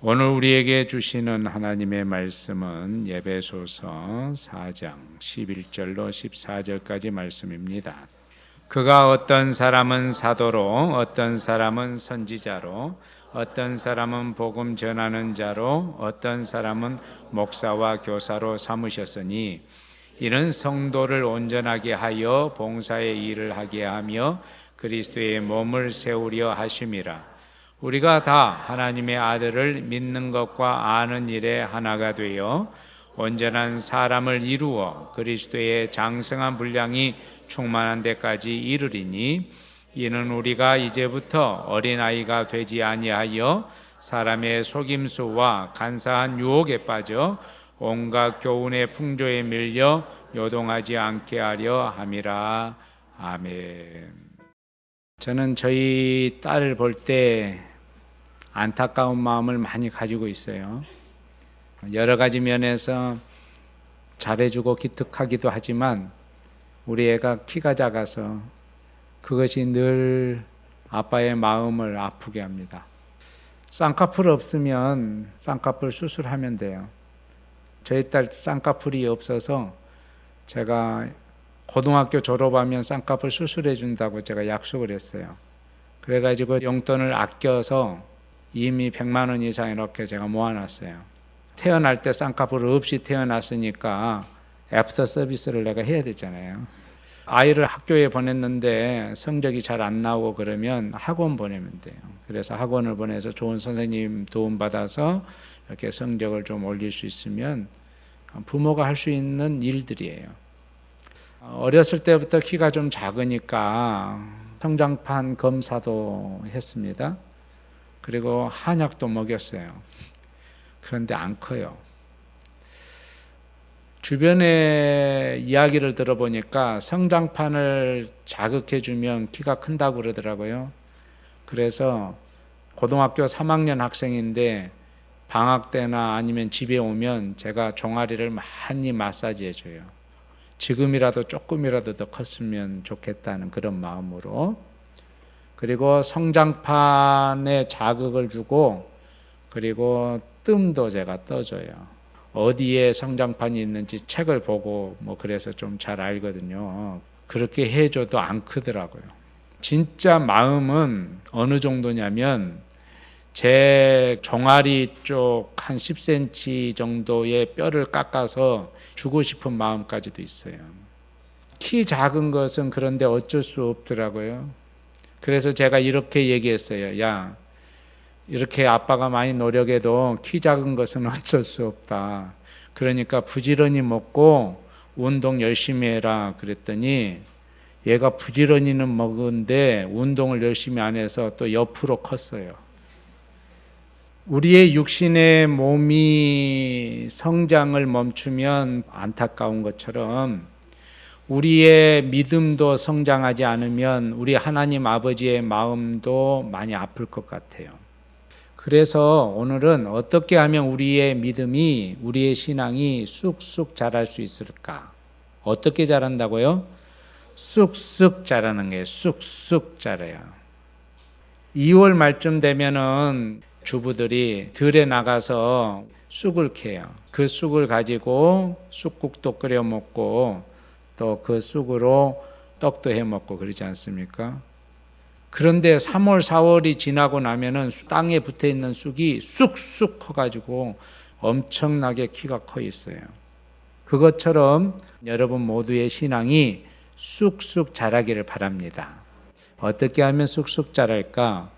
오늘 우리에게 주시는 하나님의 말씀은 에베소서 4장 11절로 14절까지 말씀입니다. 그가 어떤 사람은 사도로, 어떤 사람은 선지자로, 어떤 사람은 복음 전하는 자로, 어떤 사람은 목사와 교사로 삼으셨으니 이는 성도를 온전하게 하여 봉사의 일을 하게 하며 그리스도의 몸을 세우려 하심이라. 우리가 다 하나님의 아들을 믿는 것과 아는 일에 하나가 되어 온전한 사람을 이루어 그리스도의 장성한 분량이 충만한 데까지 이르리니 이는 우리가 이제부터 어린아이가 되지 아니하여 사람의 속임수와 간사한 유혹에 빠져 온갖 교훈의 풍조에 밀려 요동하지 않게 하려 함이라. 아멘. 저는 저희 딸을 볼 때 안타까운 마음을 많이 가지고 있어요. 여러 가지 면에서 잘해주고 기특하기도 하지만 우리 애가 키가 작아서 그것이 늘 아빠의 마음을 아프게 합니다. 쌍꺼풀 없으면 쌍꺼풀 수술하면 돼요. 저희 딸 쌍꺼풀이 없어서 제가 고등학교 졸업하면 쌍꺼풀 수술해 준다고 제가 약속을 했어요. 그래가지고 용돈을 아껴서 이미 100만 원 이상 이렇게 제가 모아놨어요. 태어날 때 쌍꺼풀 없이 태어났으니까 애프터 서비스를 내가 해야 되잖아요. 아이를 학교에 보냈는데 성적이 잘 안 나오고 그러면 학원 보내면 돼요. 그래서 학원을 보내서 좋은 선생님 도움받아서 이렇게 성적을 좀 올릴 수 있으면 부모가 할 수 있는 일들이에요. 어렸을 때부터 키가 좀 작으니까 성장판 검사도 했습니다. 그리고 한약도 먹였어요. 그런데 안 커요. 주변의 이야기를 들어보니까 성장판을 자극해주면 키가 큰다고 그러더라고요. 그래서 고등학교 3학년 학생인데 방학 때나 아니면 집에 오면 제가 종아리를 많이 마사지 해줘요. 지금이라도 조금이라도 더 컸으면 좋겠다는 그런 마음으로. 그리고 성장판에 자극을 주고 그리고 뜸도 제가 떠줘요. 어디에 성장판이 있는지 책을 보고 그래서 좀 잘 알거든요. 그렇게 해줘도 안 크더라고요. 진짜 마음은 어느 정도냐면 제 종아리 쪽 한 10cm 정도의 뼈를 깎아서 주고 싶은 마음까지도 있어요. 키 작은 것은 그런데 어쩔 수 없더라고요. 그래서 제가 이렇게 얘기했어요. 야, 이렇게 아빠가 많이 노력해도 키 작은 것은 어쩔 수 없다. 그러니까 부지런히 먹고 운동 열심히 해라 그랬더니 얘가 부지런히는 먹은데 운동을 열심히 안 해서 또 옆으로 컸어요. 우리의 육신의 몸이 성장을 멈추면 안타까운 것처럼 우리의 믿음도 성장하지 않으면 우리 하나님 아버지의 마음도 많이 아플 것 같아요. 그래서 오늘은 어떻게 하면 우리의 믿음이, 우리의 신앙이 쑥쑥 자랄 수 있을까? 어떻게 자란다고요? 쑥쑥 자라는 게 쑥쑥 자라요. 2월 말쯤 되면은 주부들이 들에 나가서 쑥을 캐요. 그 쑥을 가지고 쑥국도 끓여 먹고 또 그 쑥으로 떡도 해 먹고 그러지 않습니까? 그런데 3월, 4월이 지나고 나면은 땅에 붙어 있는 쑥이 쑥쑥 커가지고 엄청나게 키가 커 있어요. 그것처럼 여러분 모두의 신앙이 쑥쑥 자라기를 바랍니다. 어떻게 하면 쑥쑥 자랄까?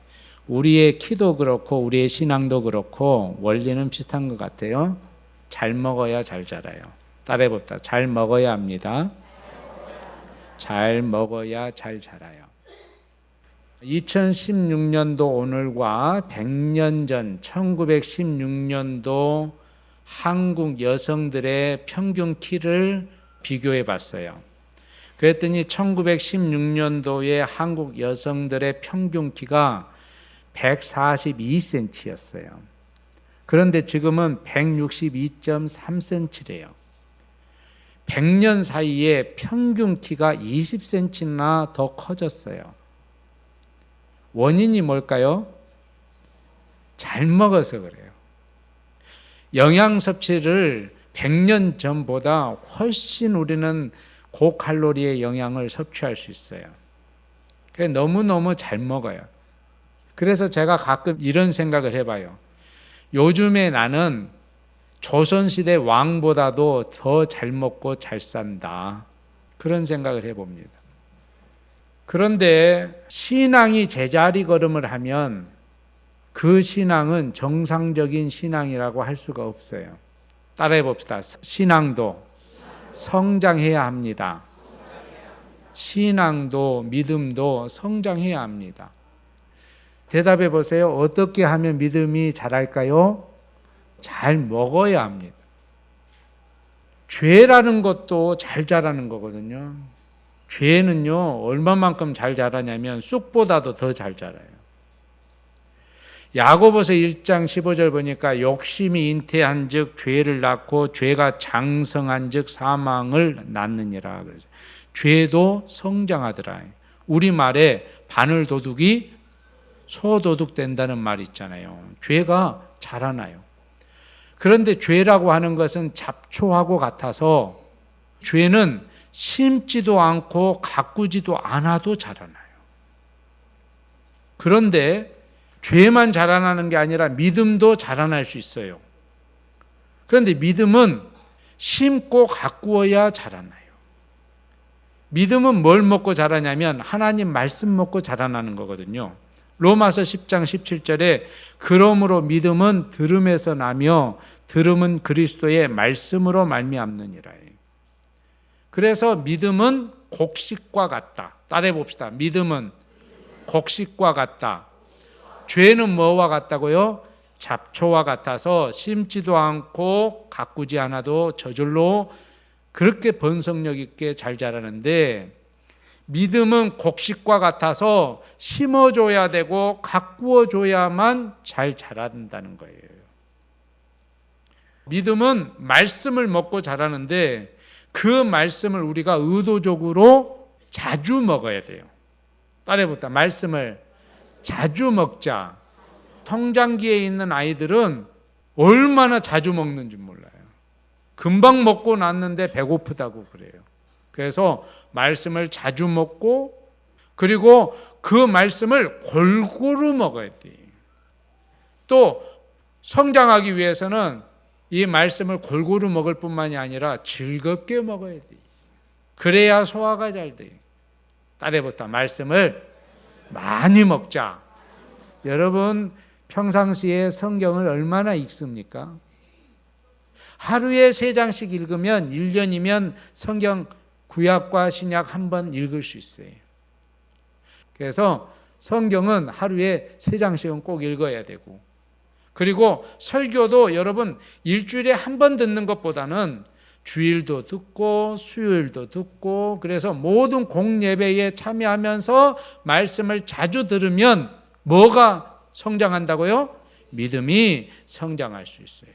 우리의 키도 그렇고 우리의 신앙도 그렇고 원리는 비슷한 것 같아요. 잘 먹어야 잘 자라요. 따라해봅시다. 잘 먹어야 합니다. 잘 먹어야 잘 자라요. 2016년도 오늘과 100년 전 1916년도 한국 여성들의 평균 키를 비교해 봤어요. 그랬더니 1916년도에 한국 여성들의 평균 키가 142cm였어요. 그런데 지금은 162.3cm래요. 100년 사이에 평균 키가 20cm나 더 커졌어요. 원인이 뭘까요? 잘 먹어서 그래요. 영양 섭취를 100년 전보다 훨씬 우리는 고칼로리의 영양을 섭취할 수 있어요. 너무너무 잘 먹어요. 그래서 제가 가끔 이런 생각을 해봐요. 요즘에 나는 조선시대 왕보다도 더 잘 먹고 잘 산다. 그런 생각을 해봅니다. 그런데 신앙이 제자리 걸음을 하면 그 신앙은 정상적인 신앙이라고 할 수가 없어요. 따라해 봅시다. 신앙도 성장해야 합니다. 신앙도 믿음도 성장해야 합니다. 대답해 보세요. 어떻게 하면 믿음이 자랄까요? 잘 먹어야 합니다. 죄라는 것도 잘 자라는 거거든요. 죄는요, 얼마만큼 잘 자라냐면 쑥보다도 더 잘 자라요. 야고보서 1장 15절 보니까 욕심이 잉태한 즉 죄를 낳고 죄가 장성한 즉 사망을 낳느니라. 그래서 죄도 성장하더라. 우리말에 바늘도둑이 소도둑 된다는 말 있잖아요. 죄가 자라나요. 그런데 죄라고 하는 것은 잡초하고 같아서 죄는 심지도 않고 가꾸지도 않아도 자라나요. 그런데 죄만 자라나는 게 아니라 믿음도 자라날 수 있어요. 그런데 믿음은 심고 가꾸어야 자라나요. 믿음은 뭘 먹고 자라냐면 하나님 말씀 먹고 자라나는 거거든요. 로마서 10장 17절에 그러므로 믿음은 들음에서 나며 들음은 그리스도의 말씀으로 말미암느니라. 그래서 믿음은 곡식과 같다. 따라해 봅시다. 믿음은 곡식과 같다. 죄는 뭐와 같다고요? 잡초와 같아서 심지도 않고 가꾸지 않아도 저절로 그렇게 번성력 있게 잘 자라는데, 믿음은 곡식과 같아서 심어줘야 되고 가꾸어줘야만 잘 자란다는 거예요. 믿음은 말씀을 먹고 자라는데 그 말씀을 우리가 의도적으로 자주 먹어야 돼요. 따라해보자. 말씀을 자주 먹자. 성장기에 있는 아이들은 얼마나 자주 먹는지 몰라요. 금방 먹고 났는데 배고프다고 그래요. 그래서 말씀을 자주 먹고, 그리고 그 말씀을 골고루 먹어야 돼요. 또 성장하기 위해서는 이 말씀을 골고루 먹을 뿐만이 아니라 즐겁게 먹어야 돼요. 그래야 소화가 잘 돼요. 따라해보자. 말씀을 많이 먹자. 여러분 평상시에 성경을 얼마나 읽습니까? 하루에 3장씩 읽으면 1년이면 성경 구약과 신약 한 번 읽을 수 있어요. 그래서 성경은 하루에 3장씩은 꼭 읽어야 되고, 그리고 설교도 여러분 일주일에 한 번 듣는 것보다는 주일도 듣고 수요일도 듣고, 그래서 모든 공예배에 참여하면서 말씀을 자주 들으면 뭐가 성장한다고요? 믿음이 성장할 수 있어요.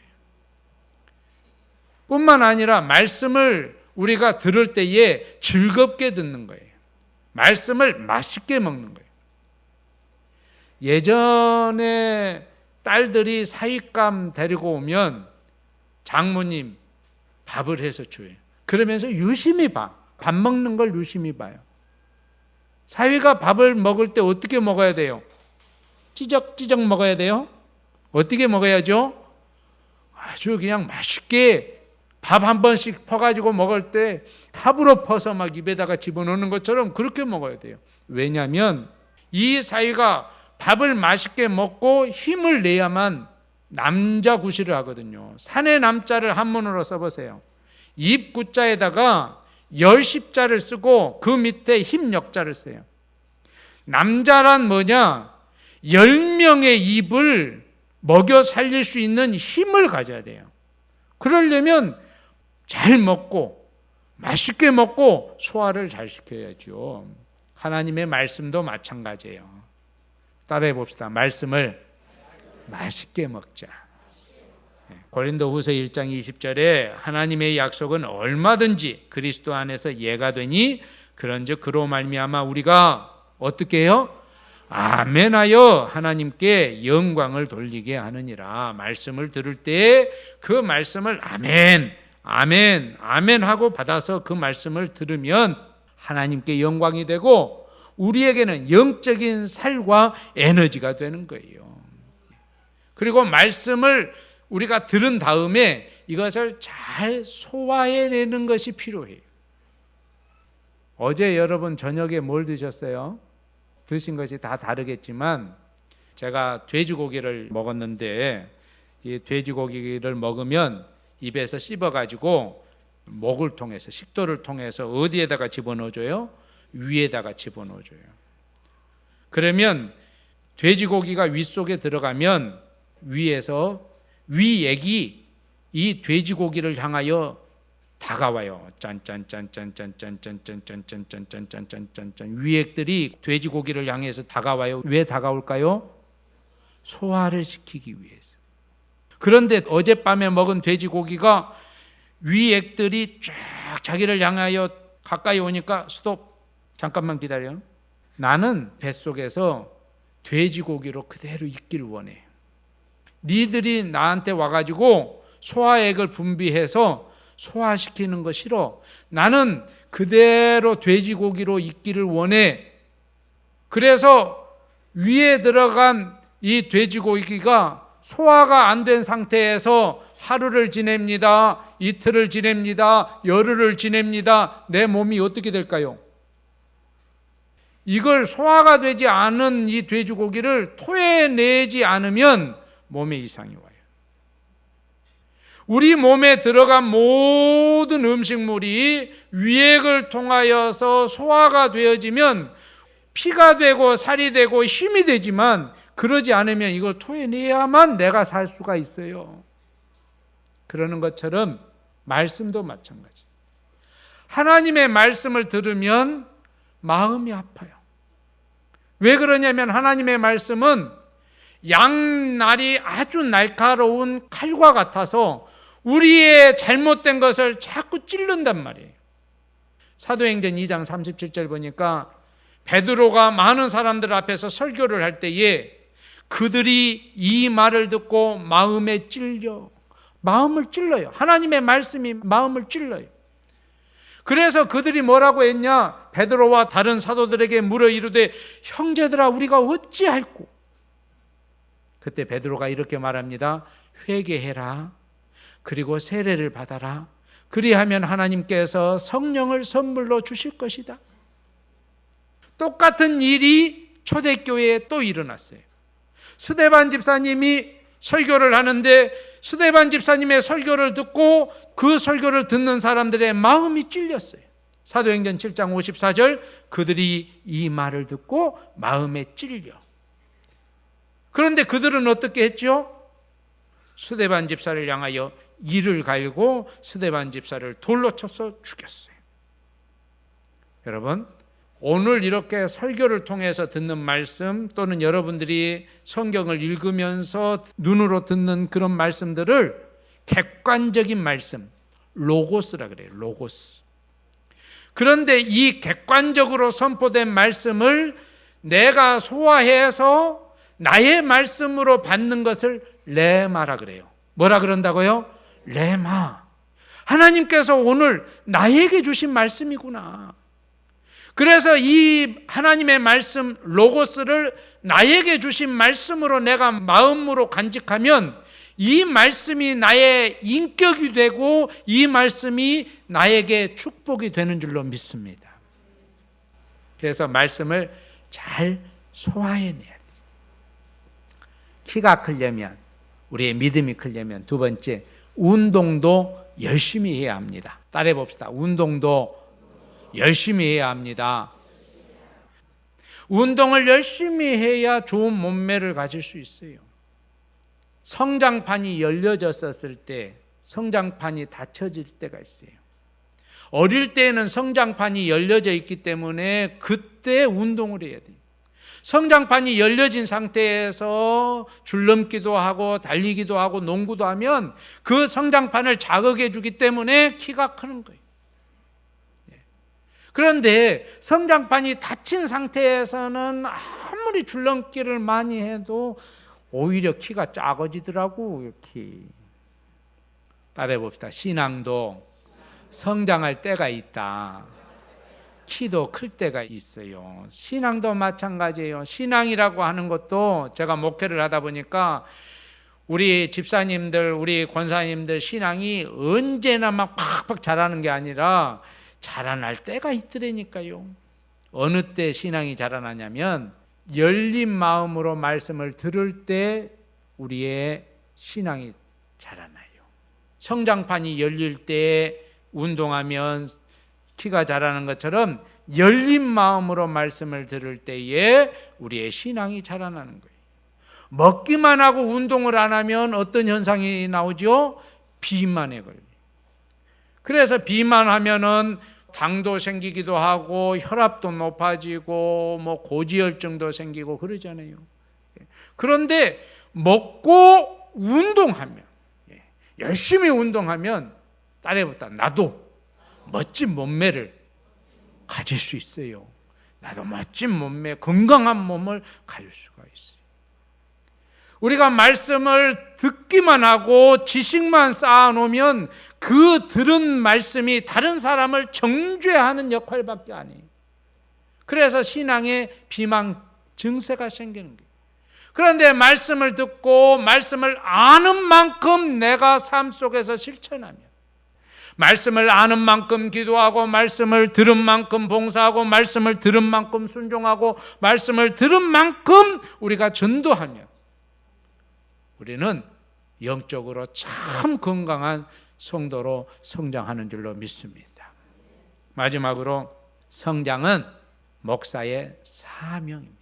뿐만 아니라 말씀을 우리가 들을 때에 즐겁게 듣는 거예요. 말씀을 맛있게 먹는 거예요. 예전에 딸들이 사윗감 데리고 오면 장모님 밥을 해서 줘요. 그러면서 유심히 봐. 밥 먹는 걸 유심히 봐요. 사위가 밥을 먹을 때 어떻게 먹어야 돼요? 찌적찌적 먹어야 돼요? 어떻게 먹어야죠? 아주 그냥 맛있게 밥 한 번씩 퍼가지고 먹을 때 탑으로 퍼서 막 입에다가 집어넣는 것처럼 그렇게 먹어야 돼요. 왜냐하면 이 사위가 밥을 맛있게 먹고 힘을 내야만 남자 구실을 하거든요. 산의 남자를 한문으로 써보세요. 입구자에다가 열십자를 쓰고 그 밑에 힘역자를 써요. 남자란 뭐냐? 10명의 입을 먹여 살릴 수 있는 힘을 가져야 돼요. 그러려면 잘 먹고 맛있게 먹고 소화를 잘 시켜야죠. 하나님의 말씀도 마찬가지예요. 따라해 봅시다. 말씀을 맛있게 먹자. 고린도후서 1장 20절에 하나님의 약속은 얼마든지 그리스도 안에서 예가 되니 그런즉 그로 말미암아 우리가 어떻게 해요? 아멘하여 하나님께 영광을 돌리게 하느니라. 말씀을 들을 때 그 말씀을 아멘, 아멘, 아멘 하고 받아서 그 말씀을 들으면 하나님께 영광이 되고 우리에게는 영적인 살과 에너지가 되는 거예요. 그리고 말씀을 우리가 들은 다음에 이것을 잘 소화해내는 것이 필요해요. 어제 여러분 저녁에 뭘 드셨어요? 드신 것이 다 다르겠지만 제가 돼지고기를 먹었는데 이 돼지고기를 먹으면 입에서 씹어가지고 목을 통해서 식도를 통해서 어디에다가 집어넣어줘요? 위에다가 집어넣어줘요. 그러면 돼지고기가 위 속에 들어가면 위에서 위액이 이 돼지고기를 향하여 다가와요. 짠짠짠짠짠짠짠짠짠짠짠짠짠짠 위액들이 돼지고기를 향해서 다가와요. 왜 다가올까요? 소화를 시키기 위해서. 그런데 어젯밤에 먹은 돼지고기가 위액들이 쫙 자기를 향하여 가까이 오니까 스톱, 잠깐만 기다려. 나는 뱃속에서 돼지고기로 그대로 있기를 원해. 니들이 나한테 와가지고 소화액을 분비해서 소화시키는 거 싫어. 나는 그대로 돼지고기로 있기를 원해. 그래서 위에 들어간 이 돼지고기가 소화가 안 된 상태에서 하루를 지냅니다. 이틀을 지냅니다. 열흘을 지냅니다. 내 몸이 어떻게 될까요? 이걸 소화가 되지 않은 이 돼지고기를 토해내지 않으면 몸에 이상이 와요. 우리 몸에 들어간 모든 음식물이 위액을 통하여서 소화가 되어지면 피가 되고 살이 되고 힘이 되지만 그러지 않으면 이걸 토해내야만 내가 살 수가 있어요. 그러는 것처럼 말씀도 마찬가지. 하나님의 말씀을 들으면 마음이 아파요. 왜 그러냐면 하나님의 말씀은 양날이 아주 날카로운 칼과 같아서 우리의 잘못된 것을 자꾸 찌른단 말이에요. 사도행전 2장 37절 보니까 베드로가 많은 사람들 앞에서 설교를 할 때에 그들이 이 말을 듣고 마음에 찔려, 마음을 찔러요. 하나님의 말씀이 마음을 찔러요. 그래서 그들이 뭐라고 했냐? 베드로와 다른 사도들에게 물어 이르되 형제들아 우리가 어찌할꼬? 그때 베드로가 이렇게 말합니다. 회개해라. 그리고 세례를 받아라. 그리하면 하나님께서 성령을 선물로 주실 것이다. 똑같은 일이 초대교회에 또 일어났어요. 스데반 집사님이 설교를 하는데 스데반 집사님의 설교를 듣고 그 설교를 듣는 사람들의 마음이 찔렸어요. 사도행전 7장 54절 그들이 이 말을 듣고 마음에 찔려. 그런데 그들은 어떻게 했죠? 스데반 집사를 향하여 이를 갈고 스데반 집사를 돌로 쳐서 죽였어요. 여러분, 오늘 이렇게 설교를 통해서 듣는 말씀 또는 여러분들이 성경을 읽으면서 눈으로 듣는 그런 말씀들을 객관적인 말씀, 로고스라 그래요. 로고스. 그런데 이 객관적으로 선포된 말씀을 내가 소화해서 나의 말씀으로 받는 것을 레마라 그래요. 뭐라 그런다고요? 레마. 하나님께서 오늘 나에게 주신 말씀이구나. 그래서 이 하나님의 말씀 로고스를 나에게 주신 말씀으로 내가 마음으로 간직하면 이 말씀이 나의 인격이 되고 이 말씀이 나에게 축복이 되는 줄로 믿습니다. 그래서 말씀을 잘 소화해내야 돼요. 키가 크려면, 우리의 믿음이 크려면 두 번째, 운동도 열심히 해야 합니다. 따라해 봅시다. 운동도 열심히 해야 합니다. 운동을 열심히 해야 좋은 몸매를 가질 수 있어요. 성장판이 열려졌었을 때 성장판이 닫혀질 때가 있어요. 어릴 때에는 성장판이 열려져 있기 때문에 그때 운동을 해야 돼요. 성장판이 열려진 상태에서 줄넘기도 하고 달리기도 하고 농구도 하면 그 성장판을 자극해 주기 때문에 키가 크는 거예요. 그런데 성장판이 닫힌 상태에서는 아무리 줄넘기를 많이 해도 오히려 키가 작아지더라고. 이렇게 따라해 봅시다. 신앙도 성장할 때가 있다. 키도 클 때가 있어요. 신앙도 마찬가지예요. 신앙이라고 하는 것도 제가 목회를 하다 보니까 우리 집사님들, 우리 권사님들 신앙이 언제나 막 팍팍 자라는 게 아니라 자라날 때가 있더라니까요. 어느 때 신앙이 자라나냐면 열린 마음으로 말씀을 들을 때 우리의 신앙이 자라나요. 성장판이 열릴 때 운동하면 키가 자라는 것처럼 열린 마음으로 말씀을 들을 때에 우리의 신앙이 자라나는 거예요. 먹기만 하고 운동을 안 하면 어떤 현상이 나오죠? 비만에 걸려요. 그래서 비만하면은 당도 생기기도 하고 혈압도 높아지고 뭐 고지혈증도 생기고 그러잖아요. 그런데 먹고 운동하면, 열심히 운동하면 딸애보다 나도 멋진 몸매를 가질 수 있어요. 나도 멋진 몸매, 건강한 몸을 가질 수가 있어요. 우리가 말씀을 듣기만 하고 지식만 쌓아놓으면 그 들은 말씀이 다른 사람을 정죄하는 역할밖에 안 해요. 그래서 신앙에 비만 증세가 생기는 거예요. 그런데 말씀을 듣고 말씀을 아는 만큼 내가 삶 속에서 실천하면, 말씀을 아는 만큼 기도하고 말씀을 들은 만큼 봉사하고 말씀을 들은 만큼 순종하고 말씀을 들은 만큼 우리가 전도하면 우리는 영적으로 참 건강한 성도로 성장하는 줄로 믿습니다. 마지막으로 성장은 목사의 사명입니다.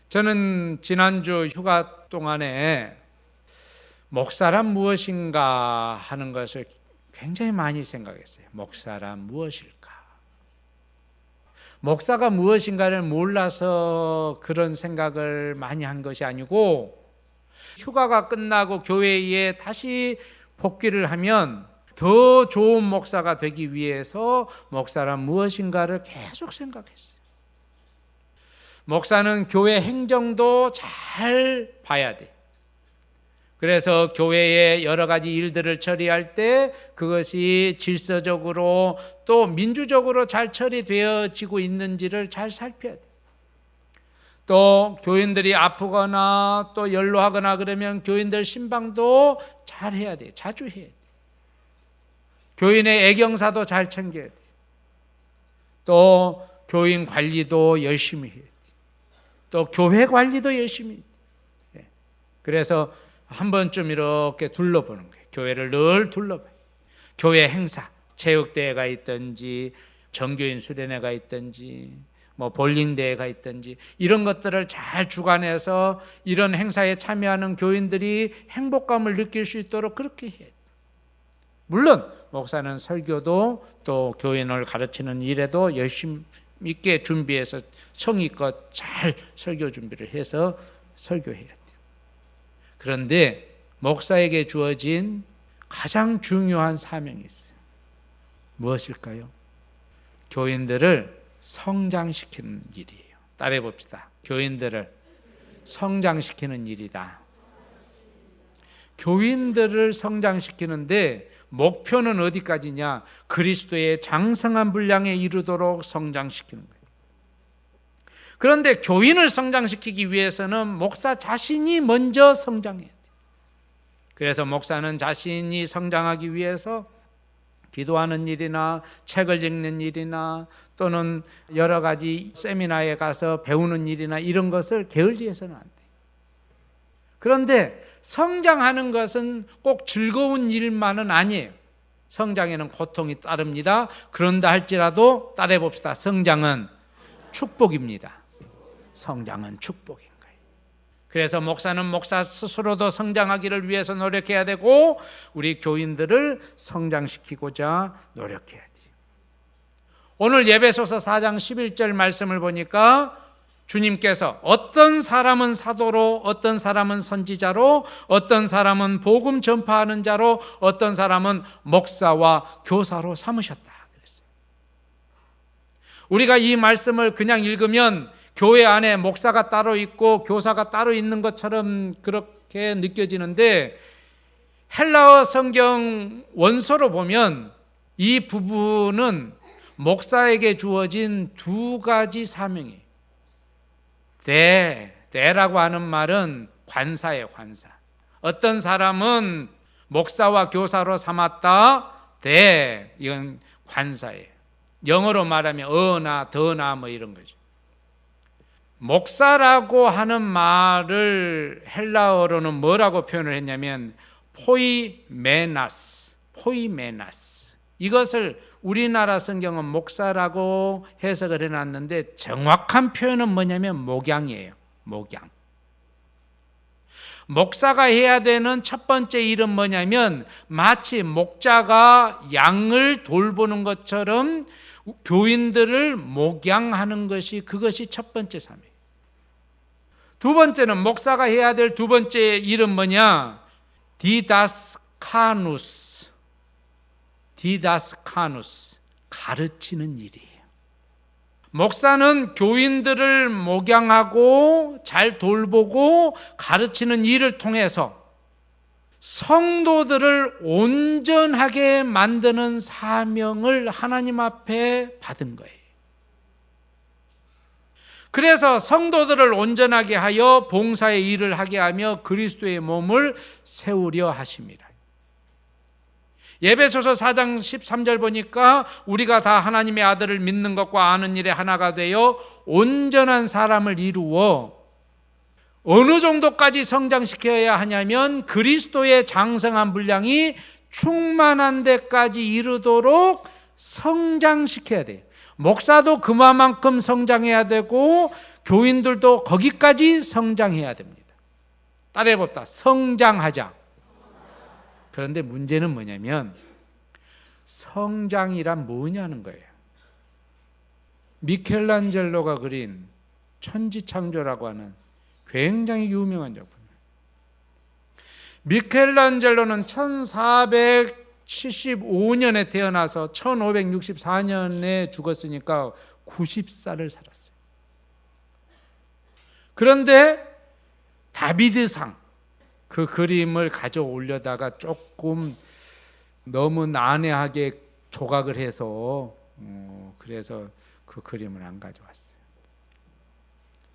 저는 지난주 휴가 동안에 목사란 무엇인가 하는 것을 굉장히 많이 생각했어요. 목사란 무엇일까? 목사가 무엇인가를 몰라서 그런 생각을 많이 한 것이 아니고, 휴가가 끝나고 교회에 다시 복귀를 하면 더 좋은 목사가 되기 위해서 목사란 무엇인가를 계속 생각했어요. 목사는 교회 행정도 잘 봐야 돼. 그래서 교회의 여러 가지 일들을 처리할 때 그것이 질서적으로 또 민주적으로 잘 처리되어지고 있는지를 잘 살펴야 돼. 또 교인들이 아프거나 또 연로하거나 그러면 교인들 신방도 잘 해야 돼. 자주 해야 돼. 교인의 애경사도 잘 챙겨야 돼. 또 교인 관리도 열심히 해야 돼. 또 교회 관리도 열심히 해야 돼. 그래서 한 번쯤 이렇게 둘러보는 거예요. 교회를 늘 둘러봐요. 교회 행사, 체육대회가 있든지 정교인 수련회가 있든지 뭐 볼링대회가 있든지 이런 것들을 잘 주관해서 이런 행사에 참여하는 교인들이 행복감을 느낄 수 있도록 그렇게 해야 돼요. 물론 목사는 설교도 또 교인을 가르치는 일에도 열심히 있게 준비해서 성의껏 잘 설교 준비를 해서 설교해야 돼요. 그런데 목사에게 주어진 가장 중요한 사명이 있어요. 무엇일까요? 교인들을 성장시키는 일이에요. 따라해 봅시다. 교인들을 성장시키는 일이다. 교인들을 성장시키는데 목표는 어디까지냐? 그리스도의 장성한 분량에 이르도록 성장시키는 거예요. 그런데 교인을 성장시키기 위해서는 목사 자신이 먼저 성장해야 돼요. 그래서 목사는 자신이 성장하기 위해서 기도하는 일이나 책을 읽는 일이나 또는 여러 가지 세미나에 가서 배우는 일이나 이런 것을 게을리해서는 안 돼요. 그런데 성장하는 것은 꼭 즐거운 일만은 아니에요. 성장에는 고통이 따릅니다. 그런다 할지라도 따라해 봅시다. 성장은 축복입니다. 성장은 축복인 거예요. 그래서 목사는 목사 스스로도 성장하기를 위해서 노력해야 되고 우리 교인들을 성장시키고자 노력해야 돼요. 오늘 예배소서 4장 11절 말씀을 보니까 주님께서 어떤 사람은 사도로, 어떤 사람은 선지자로, 어떤 사람은 복음 전파하는 자로, 어떤 사람은 목사와 교사로 삼으셨다 그랬어요. 우리가 이 말씀을 그냥 읽으면 교회 안에 목사가 따로 있고 교사가 따로 있는 것처럼 그렇게 느껴지는데, 헬라어 성경 원서로 보면 이 부분은 목사에게 주어진 두 가지 사명이에요. 대라고 하는 말은 관사예요, 관사. 어떤 사람은 목사와 교사로 삼았다, 이건 관사예요. 영어로 말하면 어나 더나 뭐 이런 거죠. 목사라고 하는 말을 헬라어로는 뭐라고 표현을 했냐면 포이메나스. 이것을 우리나라 성경은 목사라고 해석을 해놨는데 정확한 표현은 뭐냐면 목양이에요. 목양. 목사가 해야 되는 첫 번째 일은 뭐냐면 마치 목자가 양을 돌보는 것처럼 교인들을 목양하는 것이, 그것이 첫 번째 사명. 두 번째는 목사가 해야 될 두 번째 일은 뭐냐? 디다스카누스, 가르치는 일이에요. 목사는 교인들을 목양하고 잘 돌보고 가르치는 일을 통해서 성도들을 온전하게 만드는 사명을 하나님 앞에 받은 거예요. 그래서 성도들을 온전하게 하여 봉사의 일을 하게 하며 그리스도의 몸을 세우려 하십니다. 에베소서 4장 13절 보니까 우리가 다 하나님의 아들을 믿는 것과 아는 일에 하나가 되어 온전한 사람을 이루어 어느 정도까지 성장시켜야 하냐면 그리스도의 장성한 분량이 충만한 데까지 이르도록 성장시켜야 돼요. 목사도 그만큼 성장해야 되고 교인들도 거기까지 성장해야 됩니다. 따라해봅시다. 성장하자. 그런데 문제는 뭐냐면 성장이란 뭐냐는 거예요. 미켈란젤로가 그린 천지창조라고 하는 굉장히 유명한 작품이에요. 미켈란젤로는 1475년에 태어나서 1564년에 죽었으니까 90살을 살았어요. 그런데 다비드상, 그 그림을 가져 올려다가 조금 너무 난해하게 조각을 해서 그래서 그 그림을 안 가져왔어요.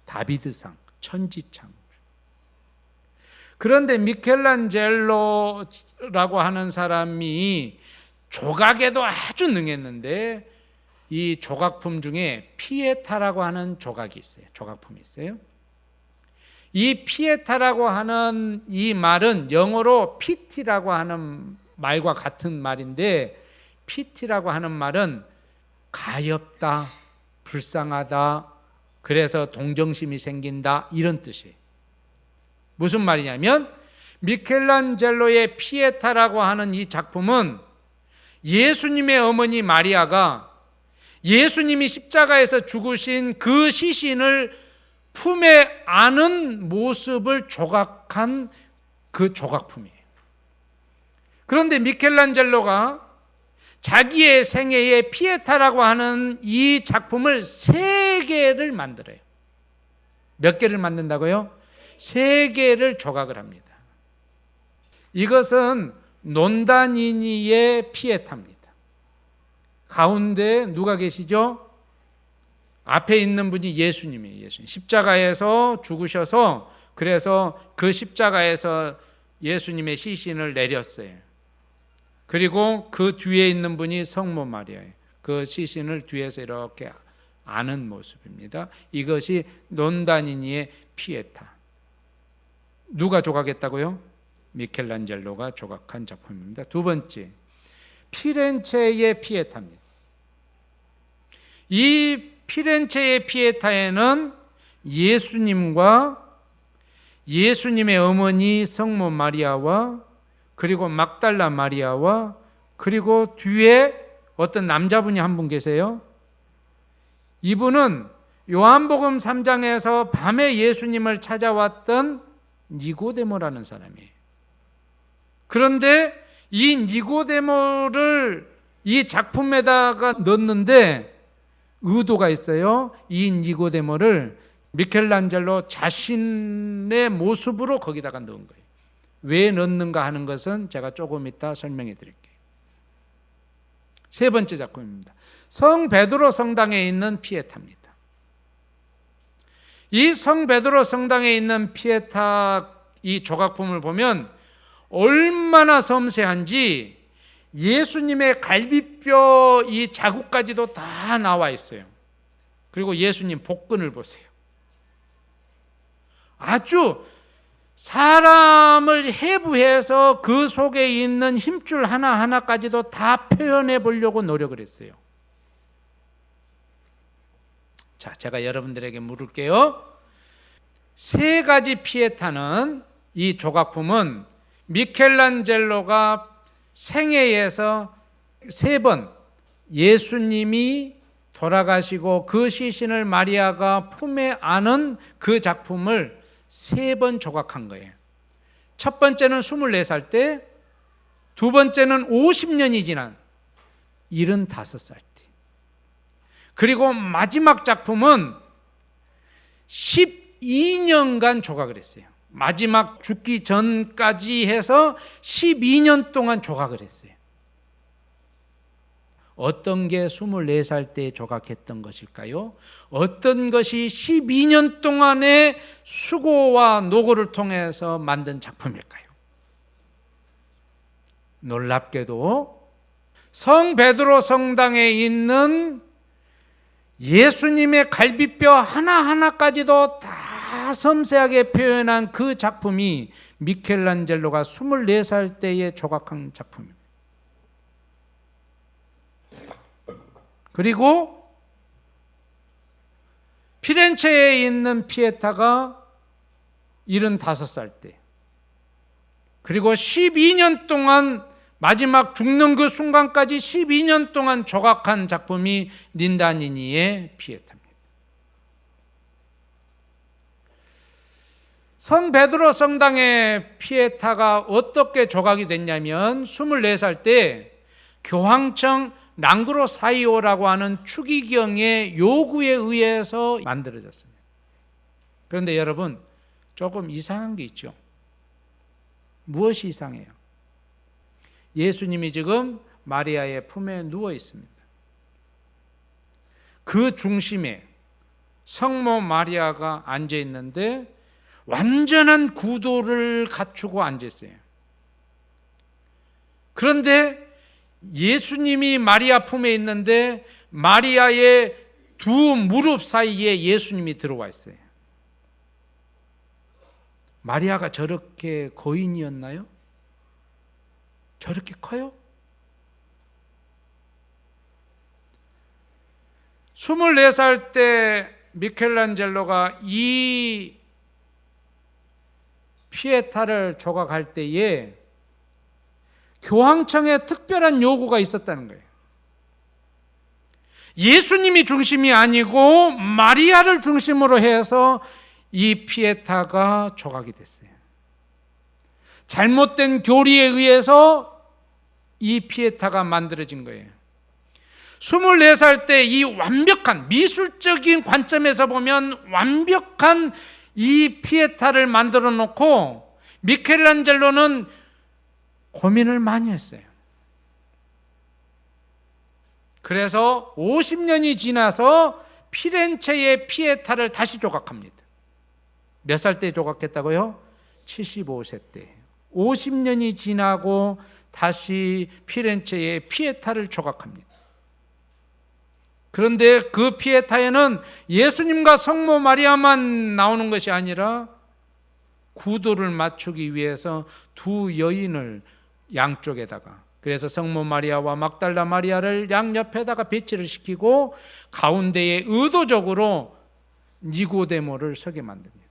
다비드상, 천지창조. 그런데 미켈란젤로라고 하는 사람이 조각에도 아주 능했는데 이 조각품 중에 피에타라고 하는 조각이 있어요. 조각품이 있어요. 이 피에타라고 하는 이 말은 영어로 피티라고 하는 말과 같은 말인데, 피티라고 하는 말은 가엾다, 불쌍하다, 그래서 동정심이 생긴다, 이런 뜻이에요. 무슨 말이냐면 미켈란젤로의 피에타라고 하는 이 작품은 예수님의 어머니 마리아가 예수님이 십자가에서 죽으신 그 시신을 품에 안은 모습을 조각한 그 조각품이에요. 그런데 미켈란젤로가 자기의 생애에 피에타라고 하는 이 작품을 3개를 만들어요. 몇 개를 만든다고요? 3개를 조각을 합니다. 이것은 논다니니의 피에타입니다. 가운데 누가 계시죠? 앞에 있는 분이 예수님이에요. 예수님. 십자가에서 죽으셔서 그래서 그 십자가에서 예수님의 시신을 내렸어요. 그리고 그 뒤에 있는 분이 성모 마리아예요. 그 시신을 뒤에서 이렇게 안은 모습입니다. 이것이 논다니니의 피에타. 누가 조각했다고요? 미켈란젤로가 조각한 작품입니다. 두 번째, 피렌체의 피에타입니다. 이 피렌체의 피에타에는 예수님과 예수님의 어머니 성모 마리아와 그리고 막달라 마리아와 그리고 뒤에 어떤 남자분이 한 분 계세요. 이분은 요한복음 3장에서 밤에 예수님을 찾아왔던 니고데모라는 사람이에요. 그런데 이 니고데모를 이 작품에다가 넣었는데 의도가 있어요. 이 니고데모를 미켈란젤로 자신의 모습으로 거기다가 넣은 거예요. 왜 넣는가 하는 것은 제가 조금 이따 설명해 드릴게요. 세 번째 작품입니다. 성 베드로 성당에 있는 피에타입니다. 이 성 베드로 성당에 있는 피에타 이 조각품을 보면 얼마나 섬세한지 예수님의 갈비뼈 이 자국까지도 다 나와 있어요. 그리고 예수님 복근을 보세요. 아주 사람을 해부해서 그 속에 있는 힘줄 하나하나까지도 다 표현해 보려고 노력을 했어요. 자, 제가 여러분들에게 물을게요. 세 가지 피에타는 이 조각품은 미켈란젤로가 생애에서 세 번 예수님이 돌아가시고 그 시신을 마리아가 품에 안은 그 작품을 세 번 조각한 거예요. 첫 번째는 24살 때, 두 번째는 50년이 지난 75살 때, 그리고 마지막 작품은 12년간 조각을 했어요. 마지막 죽기 전까지 해서 12년 동안 조각을 했어요. 어떤 게 24살 때 조각했던 것일까요? 어떤 것이 12년 동안의 수고와 노고를 통해서 만든 작품일까요? 놀랍게도 성 베드로 성당에 있는 예수님의 갈비뼈 하나하나까지도 다 섬세하게 표현한 그 작품이 미켈란젤로가 24살 때에 조각한 작품입니다. 그리고 피렌체에 있는 피에타가 75살 때, 그리고 12년 동안 마지막 죽는 그 순간까지 12년 동안 조각한 작품이 닌다니니의 피에타입니다. 성 베드로 성당의 피에타가 어떻게 조각이 됐냐면 24살 때 교황청 랑그로 사이오라고 하는 추기경의 요구에 의해서 만들어졌습니다. 그런데 여러분, 조금 이상한 게 있죠. 무엇이 이상해요? 예수님이 지금 마리아의 품에 누워 있습니다. 그 중심에 성모 마리아가 앉아 있는데 완전한 구도를 갖추고 앉아 있어요. 그런데 예수님이 마리아 품에 있는데 마리아의 두 무릎 사이에 예수님이 들어와 있어요. 마리아가 저렇게 거인이었나요? 저렇게 커요? 24살 때 미켈란젤로가 이 피에타를 조각할 때에 교황청에 특별한 요구가 있었다는 거예요. 예수님이 중심이 아니고 마리아를 중심으로 해서 이 피에타가 조각이 됐어요. 잘못된 교리에 의해서 이 피에타가 만들어진 거예요. 24살 때 이 완벽한 미술적인 관점에서 보면 완벽한 이 피에타를 만들어 놓고 미켈란젤로는 고민을 많이 했어요. 그래서 50년이 지나서 피렌체의 피에타를 다시 조각합니다. 몇 살 때 조각했다고요? 75세 때. 50년이 지나고 다시 피렌체의 피에타를 조각합니다. 그런데 그 피에타에는 예수님과 성모 마리아만 나오는 것이 아니라 구도를 맞추기 위해서 두 여인을 양쪽에다가, 그래서 성모 마리아와 막달라 마리아를 양옆에다가 배치를 시키고 가운데에 의도적으로 니고데모를 서게 만듭니다.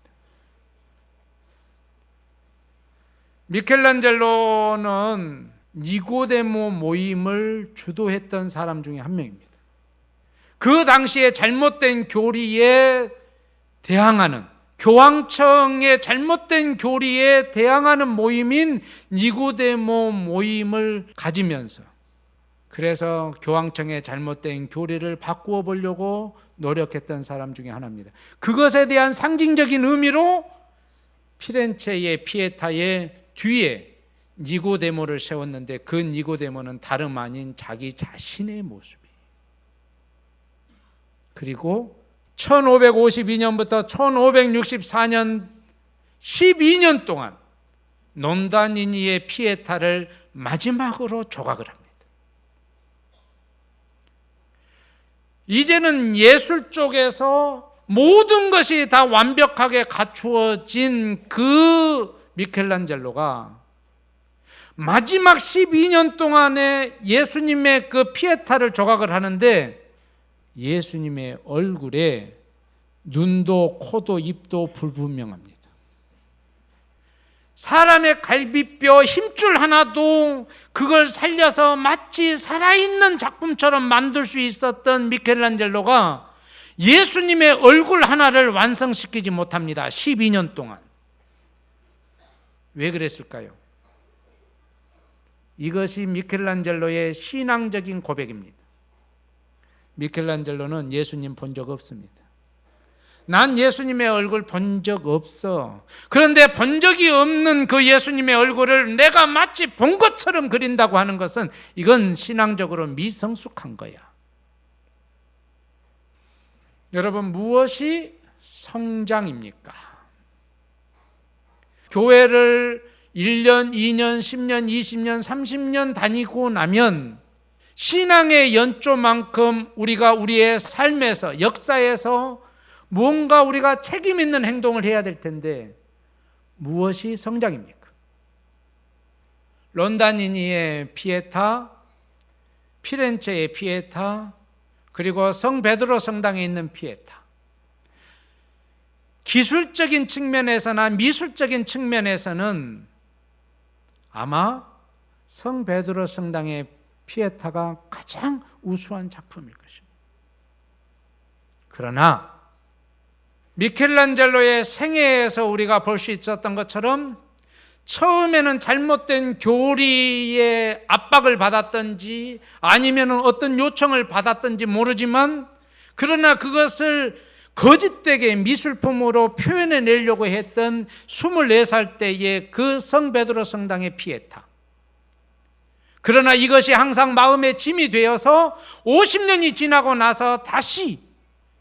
미켈란젤로는 니고데모 모임을 주도했던 사람 중에 한 명입니다. 그 당시에 잘못된 교리에 대항하는, 교황청의 잘못된 교리에 대항하는 모임인 니고데모 모임을 가지면서 그래서 교황청의 잘못된 교리를 바꾸어 보려고 노력했던 사람 중에 하나입니다. 그것에 대한 상징적인 의미로 피렌체의 피에타의 뒤에 니고데모를 세웠는데 그 니고데모는 다름 아닌 자기 자신의 모습이에요. 그리고 1552년부터 1564년 12년 동안 논다니니의 피에타를 마지막으로 조각을 합니다. 이제는 예술 쪽에서 모든 것이 다 완벽하게 갖추어진 그 미켈란젤로가 마지막 12년 동안에 예수님의 그 피에타를 조각을 하는데 예수님의 얼굴에 눈도 코도 입도 불분명합니다. 사람의 갈비뼈 힘줄 하나도 그걸 살려서 마치 살아있는 작품처럼 만들 수 있었던 미켈란젤로가 예수님의 얼굴 하나를 완성시키지 못합니다. 12년 동안. 왜 그랬을까요? 이것이 미켈란젤로의 신앙적인 고백입니다. 미켈란젤로는 예수님 본 적 없습니다. 난 예수님의 얼굴 본 적 없어. 그런데 본 적이 없는 그 예수님의 얼굴을 내가 마치 본 것처럼 그린다고 하는 것은 이건 신앙적으로 미성숙한 거야. 여러분, 무엇이 성장입니까? 교회를 1년, 2년, 10년, 20년, 30년 다니고 나면 신앙의 연조만큼 우리가 우리의 삶에서, 역사에서 무언가 우리가 책임 있는 행동을 해야 될 텐데 무엇이 성장입니까? 론다니니의 피에타, 피렌체의 피에타, 그리고 성 베드로 성당에 있는 피에타. 기술적인 측면에서나 미술적인 측면에서는 아마 성 베드로 성당의 피에타가 가장 우수한 작품일 것입니다. 그러나 미켈란젤로의 생애에서 우리가 볼 수 있었던 것처럼 처음에는 잘못된 교리의 압박을 받았던지 아니면 어떤 요청을 받았던지 모르지만 그러나 그것을 거짓되게 미술품으로 표현해내려고 했던 24살 때의 그 성 베드로 성당의 피에타. 그러나 이것이 항상 마음의 짐이 되어서 50년이 지나고 나서 다시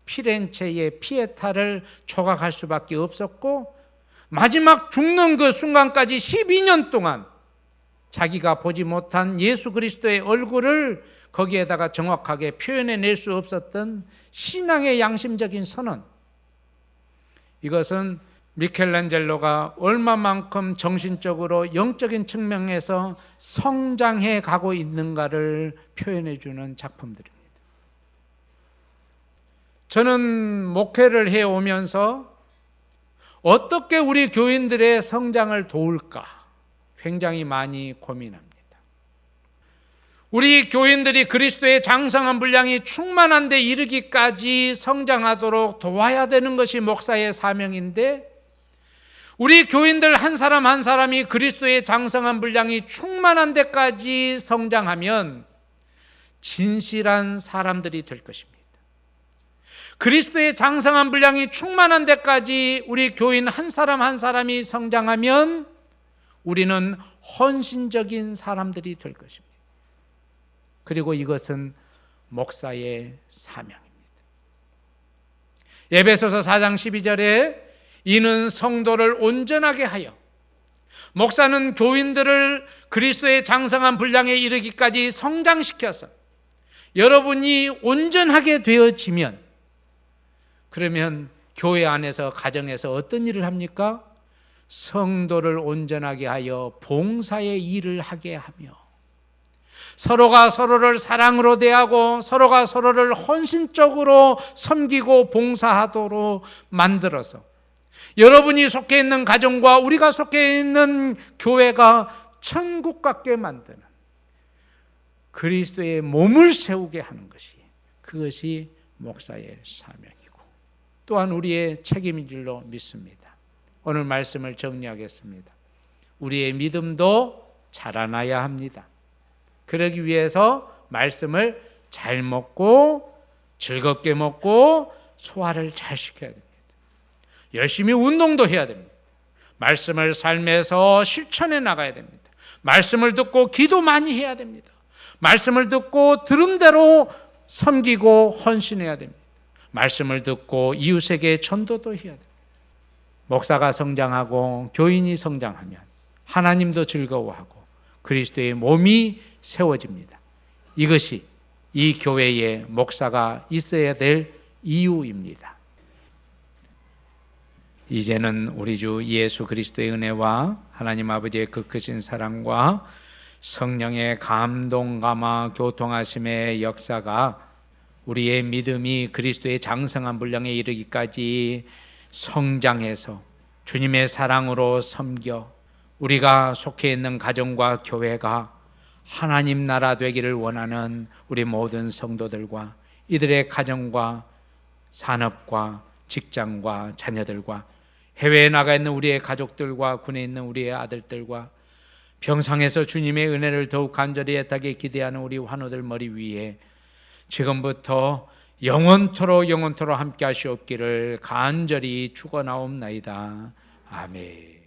피렌체의 피에타를 조각할 수밖에 없었고 마지막 죽는 그 순간까지 12년 동안 자기가 보지 못한 예수 그리스도의 얼굴을 거기에다가 정확하게 표현해낼 수 없었던 신앙의 양심적인 선언. 이것은 미켈란젤로가 얼마만큼 정신적으로 영적인 측면에서 성장해 가고 있는가를 표현해 주는 작품들입니다. 저는 목회를 해오면서 어떻게 우리 교인들의 성장을 도울까 굉장히 많이 고민합니다. 우리 교인들이 그리스도의 장성한 분량이 충만한 데 이르기까지 성장하도록 도와야 되는 것이 목사의 사명인데 우리 교인들 한 사람 한 사람이 그리스도의 장성한 분량이 충만한 데까지 성장하면 진실한 사람들이 될 것입니다. 그리스도의 장성한 분량이 충만한 데까지 우리 교인 한 사람 한 사람이 성장하면 우리는 헌신적인 사람들이 될 것입니다. 그리고 이것은 목사의 사명입니다. 에베소서 4장 12절에 이는 성도를 온전하게 하여 목사는 교인들을 그리스도의 장성한 분량에 이르기까지 성장시켜서 여러분이 온전하게 되어지면 그러면 교회 안에서 가정에서 어떤 일을 합니까? 성도를 온전하게 하여 봉사의 일을 하게 하며 서로가 서로를 사랑으로 대하고 서로가 서로를 헌신적으로 섬기고 봉사하도록 만들어서 여러분이 속해 있는 가정과 우리가 속해 있는 교회가 천국 같게 만드는 그리스도의 몸을 세우게 하는 것이 그것이 목사의 사명이고 또한 우리의 책임인 줄로 믿습니다. 오늘 말씀을 정리하겠습니다. 우리의 믿음도 자라나야 합니다. 그러기 위해서 말씀을 잘 먹고 즐겁게 먹고 소화를 잘 시켜야 됩니다. 열심히 운동도 해야 됩니다. 말씀을 삶에서 실천해 나가야 됩니다. 말씀을 듣고 기도 많이 해야 됩니다. 말씀을 듣고 들은 대로 섬기고 헌신해야 됩니다. 말씀을 듣고 이웃에게 전도도 해야 됩니다. 목사가 성장하고 교인이 성장하면 하나님도 즐거워하고 그리스도의 몸이 세워집니다. 이것이 이 교회에 목사가 있어야 될 이유입니다. 이제는 우리 주 예수 그리스도의 은혜와 하나님 아버지의 그 크신 사랑과 성령의 감동, 감화, 교통하심의 역사가 우리의 믿음이 그리스도의 장성한 분량에 이르기까지 성장해서 주님의 사랑으로 섬겨 우리가 속해 있는 가정과 교회가 하나님 나라 되기를 원하는 우리 모든 성도들과 이들의 가정과 산업과 직장과 자녀들과 해외에 나가 있는 우리의 가족들과 군에 있는 우리의 아들들과 병상에서 주님의 은혜를 더욱 간절히 애타게 기대하는 우리 환우들 머리 위에 지금부터 영원토록 함께 하시옵기를 간절히 축원하옵나이다. 아멘.